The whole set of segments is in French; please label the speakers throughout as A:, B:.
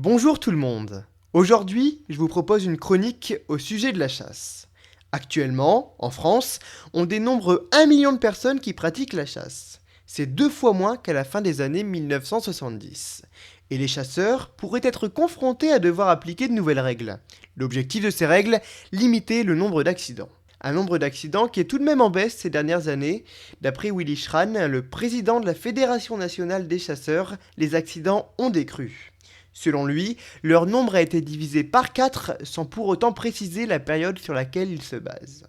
A: Bonjour tout le monde. Aujourd'hui, je vous propose une chronique au sujet de la chasse. Actuellement, en France, on dénombre 1 million de personnes qui pratiquent la chasse. C'est 2 fois moins qu'à la fin des années 1970. Et les chasseurs pourraient être confrontés à devoir appliquer de nouvelles règles. L'objectif de ces règles, limiter le nombre d'accidents. Un nombre d'accidents qui est tout de même en baisse ces dernières années. D'après Willy Schran, le président de la Fédération nationale des chasseurs, les accidents ont décru. Selon lui, leur nombre a été divisé par 4 sans pour autant préciser la période sur laquelle il se base.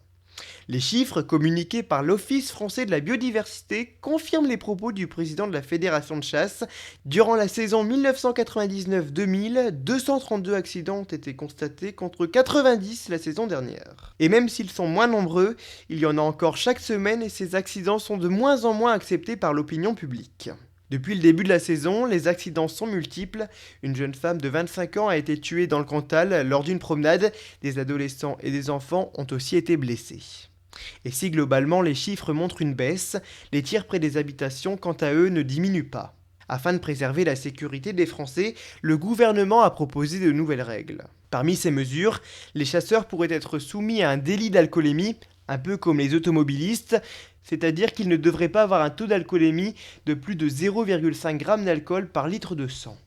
A: Les chiffres communiqués par l'Office français de la biodiversité confirment les propos du président de la Fédération de chasse. Durant la saison 1999-2000, 232 accidents ont été constatés contre 90 la saison dernière. Et même s'ils sont moins nombreux, il y en a encore chaque semaine et ces accidents sont de moins en moins acceptés par l'opinion publique. Depuis le début de la saison, les accidents sont multiples. Une jeune femme de 25 ans a été tuée dans le Cantal lors d'une promenade. Des adolescents et des enfants ont aussi été blessés. Et si globalement les chiffres montrent une baisse, les tirs près des habitations, quant à eux, ne diminuent pas. Afin de préserver la sécurité des Français, le gouvernement a proposé de nouvelles règles. Parmi ces mesures, les chasseurs pourraient être soumis à un délit d'alcoolémie, un peu comme les automobilistes, c'est-à-dire qu'ils ne devraient pas avoir un taux d'alcoolémie de plus de 0,5 g d'alcool par litre de sang.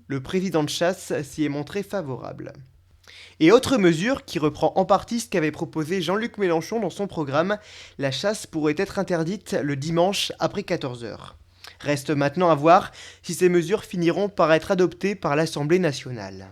A: Le président de chasse s'y est montré favorable. Et autre mesure qui reprend en partie ce qu'avait proposé Jean-Luc Mélenchon dans son programme, la chasse pourrait être interdite le dimanche après 14 h. Reste maintenant à voir si ces mesures finiront par être adoptées par l'Assemblée nationale.